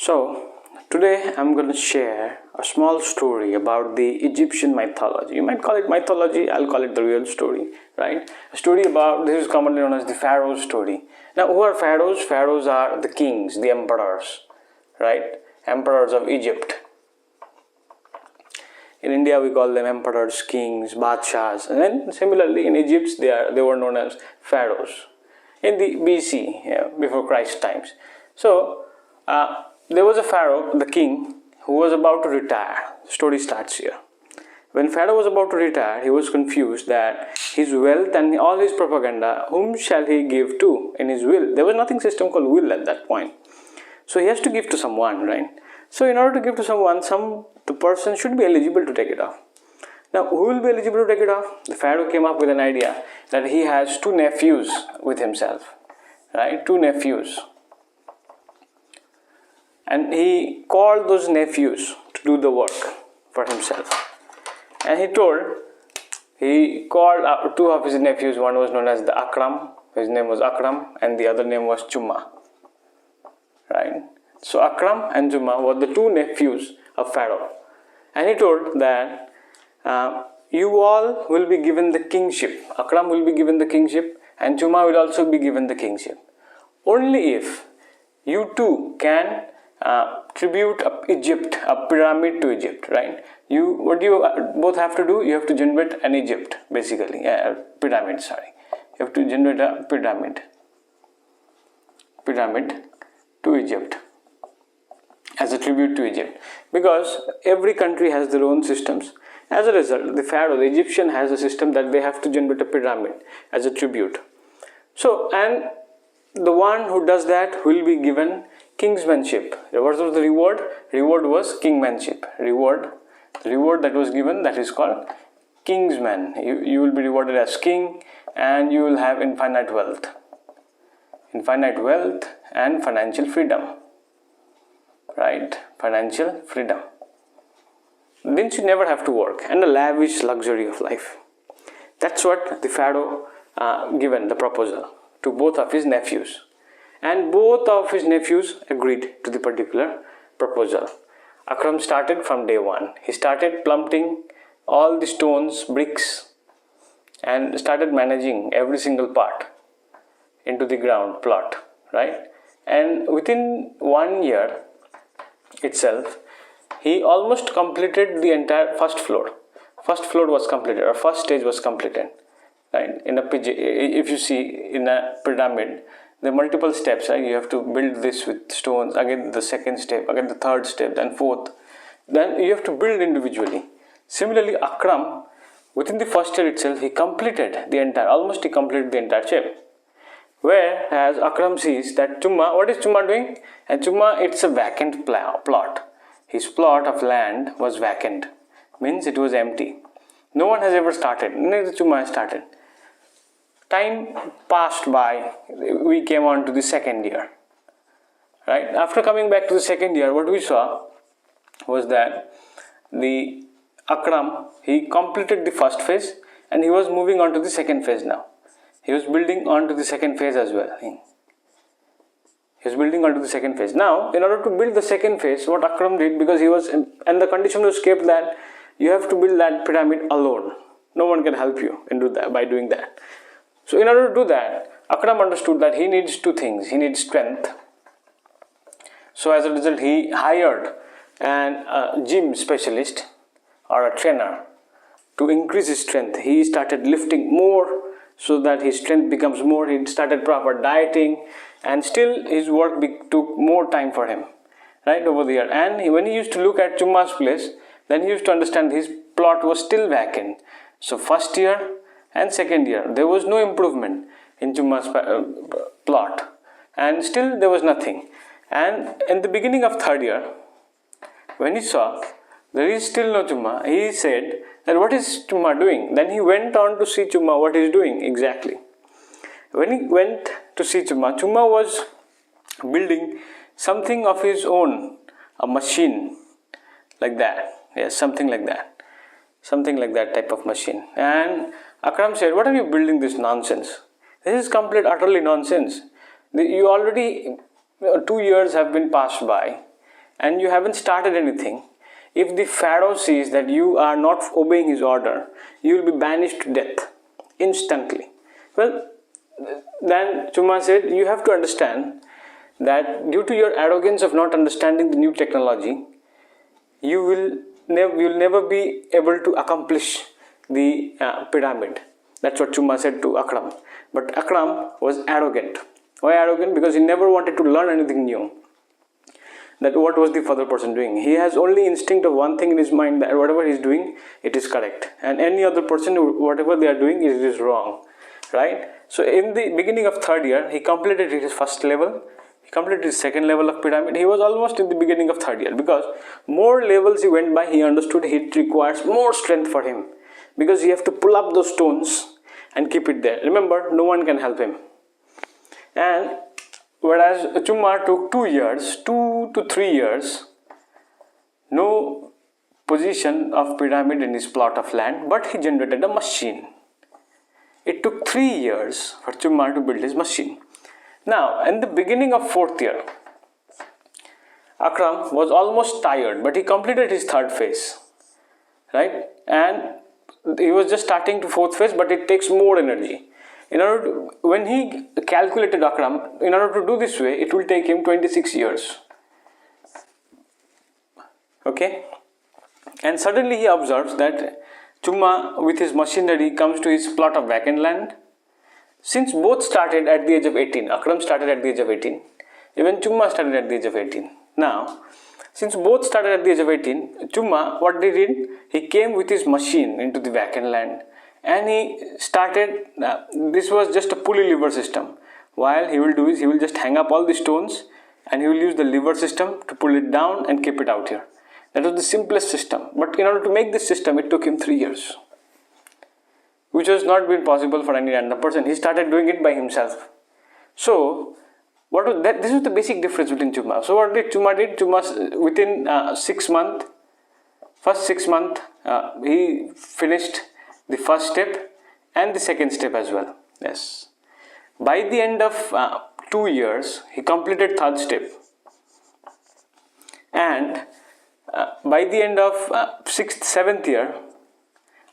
So today I'm going to share a small story about the Egyptian mythology. You might call it mythology, I'll call it the real story, right? A story about, this is commonly known as the Pharaoh story. Now, who are pharaohs? Pharaohs are the kings, the emperors, right? Emperors of Egypt. In India we call them emperors, kings, badshahs, and then similarly in Egypt they were known as pharaohs in the BC, before Christ times. So there was a pharaoh, the king, who was about to retire. The story starts here. When Pharaoh was about to retire, he was confused that his wealth and all his propaganda, whom shall he give to in his will? There was nothing system called will at that point. So he has to give to someone, right? So in order to give to someone, the person should be eligible to take it off. Now, who will be eligible to take it off? The Pharaoh came up with an idea that he has two nephews with himself, right? Two nephews. And he called those nephews to do the work for himself. And he called two of his nephews. One was known as the Akram. His name was Akram, and the other name was Chumma, right? So Akram and Chumma were the two nephews of Pharaoh. And he told that you all will be given the kingship. Akram will be given the kingship, and Chumma will also be given the kingship. Only if you two can tribute a pyramid to Egypt, right? What do you both have to do? You have to generate an Egypt, basically, pyramid, sorry. You have to generate a pyramid to Egypt as a tribute to Egypt, because every country has their own systems. As a result, the Pharaoh, the Egyptian, has a system that they have to generate a pyramid as a tribute. So, and the one who does that will be given kingsmanship. What was the reward? Reward was kingmanship. The reward that was given, that is called kingsman. You will be rewarded as king, and you will have infinite wealth and financial freedom, right? Financial freedom. Then you never have to work, and a lavish luxury of life. That's what the Pharaoh given the proposal to both of his nephews. And both of his nephews agreed to the particular proposal. Akram started from day one. He started plummeting all the stones, bricks, and started managing every single part into the ground plot, right? And within 1 year itself, he almost completed the entire first floor. First floor was completed, or first stage was completed, right? If you see in a pyramid, there are multiple steps, right? You have to build this with stones, again the second step, again the third step, then fourth. Then you have to build individually. Similarly, Akram, within the first year itself, he completed the entire shape. Whereas Akram sees that Chumma, what is Chumma doing? And Chumma, it's a vacant plot. His plot of land was vacant, means it was empty. No one has ever started, neither Chumma has started. Time passed by, we came on to the second year, right? After coming back to the second year, what we saw was that the Akram, he completed the first phase, and he was moving on to the second phase now. He was building on to the second phase as well. Now, in order to build the second phase, what Akram did, because he was, and the condition was kept that you have to build that pyramid alone. No one can help you by doing that. So in order to do that, Akram understood that he needs two things. He needs strength. So as a result, he hired a gym specialist or a trainer to increase his strength. He started lifting more so that his strength becomes more. He started proper dieting, and still his work took more time for him, right, over the year. And when he used to look at Chumma's place, then he used to understand his plot was still vacant. So first year and second year, there was no improvement in Chumma's plot, and still there was nothing. And in the beginning of third year, when he saw there is still no Chumma, he said that what is Chumma doing? Then he went on to see Chumma what he is doing exactly. When he went to see Chumma, Chumma was building something of his own, a machine like that. Yes, something like that type of machine. And Akram said, what are you building this nonsense? This is complete, utterly nonsense. You already 2 years have been passed by, and you haven't started anything, if the pharaoh sees that you are not obeying his order, you will be banished to death instantly. Well, then Chuma said, you have to understand that due to your arrogance of not understanding the new technology, you will never be able to accomplish the pyramid. That's what Chuma said to Akram. But Akram was arrogant. Why arrogant? Because he never wanted to learn anything new. That what was the other person doing? He has only instinct of one thing in his mind, that whatever he is doing, it is correct, and any other person, whatever they are doing, it is wrong, right? So in the beginning of third year, he completed his first level. He completed his second level of pyramid. He was almost in the beginning of third year, because more levels he went by, he understood it requires more strength for him, because he have to pull up those stones and keep it there. Remember, no one can help him. And whereas Chuma took 2 to 3 years, no position of pyramid in his plot of land, but he generated a machine. It took 3 years for Chuma to build his machine. Now, in the beginning of fourth year, Akram was almost tired, but he completed his third phase, right? And he was just starting to fourth phase, but it takes more energy. In order to, when he calculated Akram, in order to do this way, it will take him 26 years. Okay? And suddenly he observes that Chuma with his machinery comes to his plot of vacant land. Since both started at the age of 18, Akram started at the age of 18, even Chuma started at the age of 18. Now, since both started at the age of 18, Chuma, what he did, he came with his machine into the vacant land, and he started, this was just a pulley lever system. While he will do is, he will just hang up all the stones, and he will use the lever system to pull it down and keep it out here. That was the simplest system. But in order to make this system, it took him 3 years, which was not been possible for any random person. He started doing it by himself. So, what was that? This is the basic difference between Chuma. So, what did Chuma did? Chuma, within 6 months, first 6 months, he finished the first step and the second step as well. Yes. By the end of 2 years, he completed third step. And by the end of 6th, 7th year,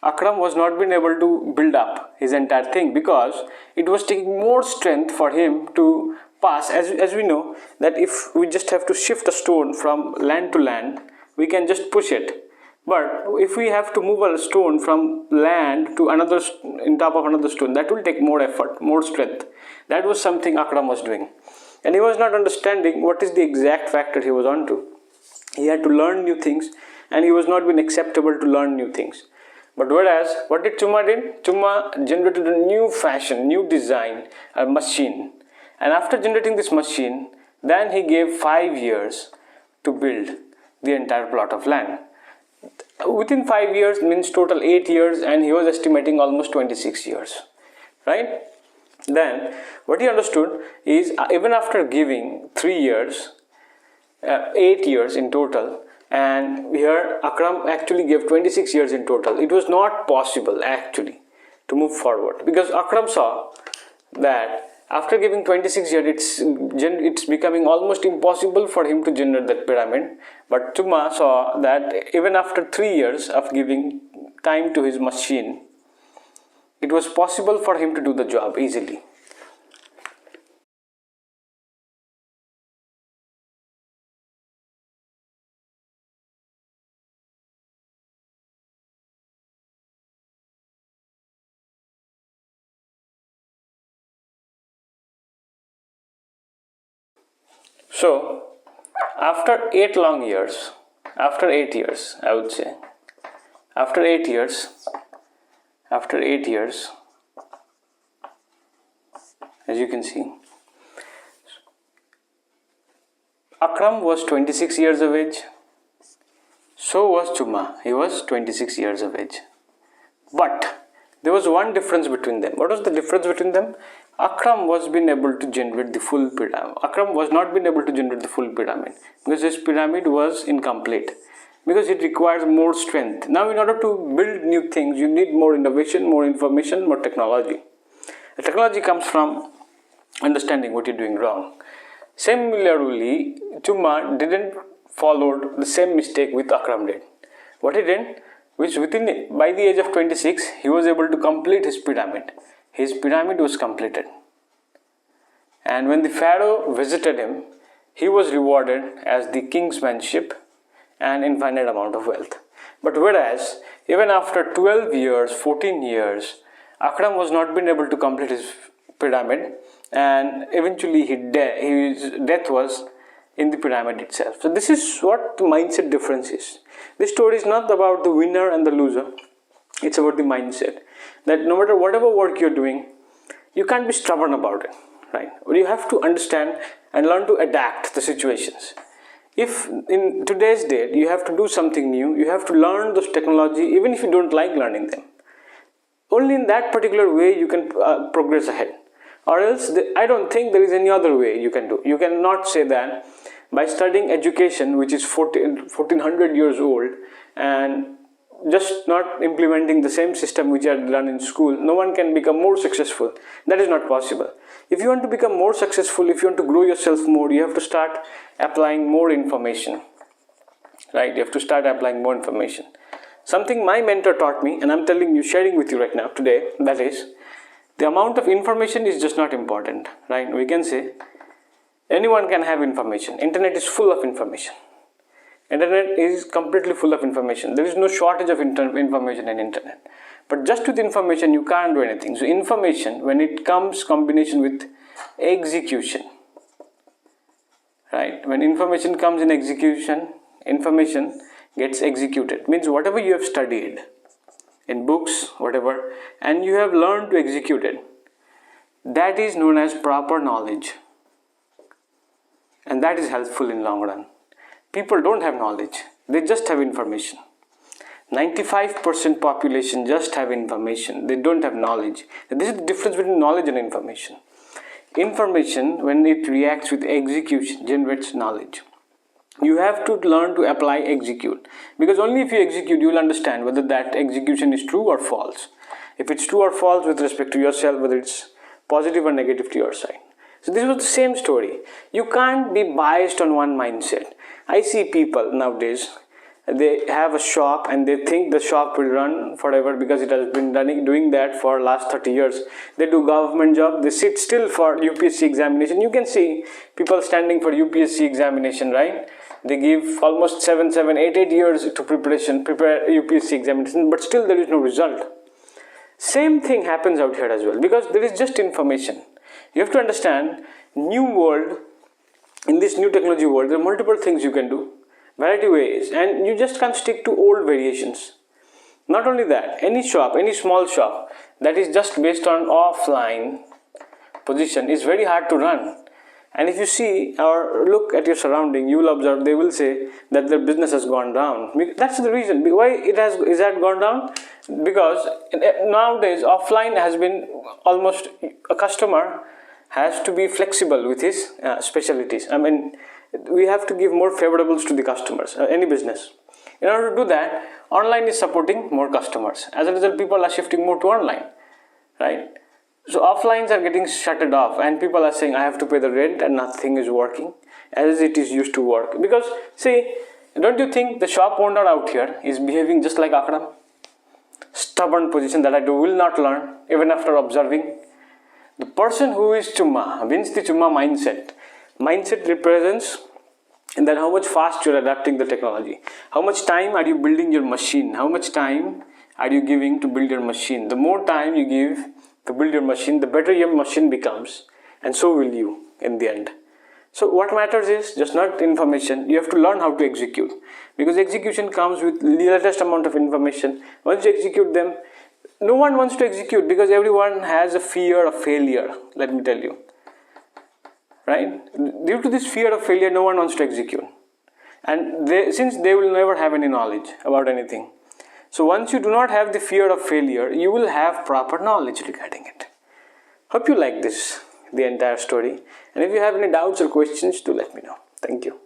Akram was not been able to build up his entire thing, because it was taking more strength for him to pass. As we know that if we just have to shift a stone from land to land, we can just push it. But if we have to move a stone from land to another, in top of another stone, that will take more effort, more strength. That was something Akram was doing. And he was not understanding what is the exact factor he was onto. He had to learn new things, and he was not been acceptable to learn new things. But whereas, what did Chuma did? Chuma generated a new fashion, new design, a machine. And after generating this machine, then he gave 5 years to build the entire plot of land. Within 5 years means total 8 years, and he was estimating almost 26 years, right? Then what he understood is, even after giving 3 years, 8 years in total, and here Akram actually gave 26 years in total, it was not possible actually to move forward, because Akram saw that after giving 26 years, it's becoming almost impossible for him to generate that pyramid. But Chuma saw that even after 3 years of giving time to his machine, it was possible for him to do the job easily. So, after 8 long years, after 8 years, I would say, after 8 years, as you can see, Akram was 26 years of age, so was Chuma, he was 26 years of age. But there was one difference between them. What was the difference between them? Akram was been able to generate the full pyramid. Akram was not been able to generate the full pyramid, because his pyramid was incomplete, because it requires more strength. Now, in order to build new things, you need more innovation, more information, more technology. The technology comes from understanding what you're doing wrong. Similarly, Chuma didn't followed the same mistake with Akram did. What he did, which by the age of 26, he was able to complete his pyramid. His pyramid was completed. And when the pharaoh visited him, he was rewarded as the kingsmanship and infinite amount of wealth. But whereas, even after 12 years, 14 years, Akram was not been able to complete his pyramid, and eventually his death was in the pyramid itself. So this is what the mindset difference is. This story is not about the winner and the loser. It's about the mindset. That no matter whatever work you're doing, you can't be stubborn about it, right? But you have to understand and learn to adapt the situations. If in today's date you have to do something new, you have to learn those technology even if you don't like learning them. Only in that particular way you can progress ahead. Or else I don't think there is any other way you can do. You cannot say that by studying education which is 1400 years old and just not implementing the same system which are done in school, no one can become more successful. That is not possible. If you want to become more successful, if you want to grow yourself more, you have to start applying more information, right? You have to start applying more information. Something my mentor taught me, and I'm telling you, sharing with you right now today, that is, the amount of information is just not important, right? We can say anyone can have information. Internet is full of information. Internet is completely full of information. There is no shortage of information in internet. But just with information, you can't do anything. So information, when it comes combination with execution, right? When information comes in execution, information gets executed. Means whatever you have studied in books, whatever, and you have learned to execute it, that is known as proper knowledge. And that is helpful in long run. People don't have knowledge. They just have information. 95% population just have information. They don't have knowledge. This is the difference between knowledge and information. Information, when it reacts with execution, generates knowledge. You have to learn to apply execute. Because only if you execute, you will understand whether that execution is true or false. If it's true or false with respect to yourself, whether it's positive or negative to your side. So this was the same story. You can't be biased on one mindset. I see people nowadays, they have a shop and they think the shop will run forever because it has been doing that for last 30 years. They do government job, they sit still for UPSC examination. You can see people standing for UPSC examination, right? They give almost 7, 8 years to prepare UPSC examination, but still there is no result. Same thing happens out here as well, because there is just information. You have to understand, new world, in this new technology world, there are multiple things you can do, variety ways, and you just can't stick to old variations. Not only that, any shop, any small shop that is just based on offline position is very hard to run. And if you see or look at your surrounding, you will observe, they will say that their business has gone down. That's the reason. Why it has gone down? Because nowadays offline has been almost, a customer has to be flexible with his specialties. I mean, we have to give more favorables to the customers, any business. In order to do that, online is supporting more customers. As a result, people are shifting more to online, right? So offlines are getting shuttered off and people are saying, I have to pay the rent and nothing is working as it is used to work. Because see, don't you think the shop owner out here is behaving just like Akram? Stubborn position that I will not learn even after observing. The person who is Chumma wins the Chumma mindset. Mindset represents that how much fast you are adapting the technology. How much time are you building your machine? How much time are you giving to build your machine? The more time you give to build your machine, the better your machine becomes, and so will you in the end. So what matters is just not information. You have to learn how to execute, because execution comes with the latest amount of information. Once you execute them, no one wants to execute because everyone has a fear of failure, let me tell you, right? Due to this fear of failure, no one wants to execute, and since they will never have any knowledge about anything. So once you do not have the fear of failure, you will have proper knowledge regarding it. Hope you like this, the entire story. And if you have any doubts or questions, do let me know. Thank you.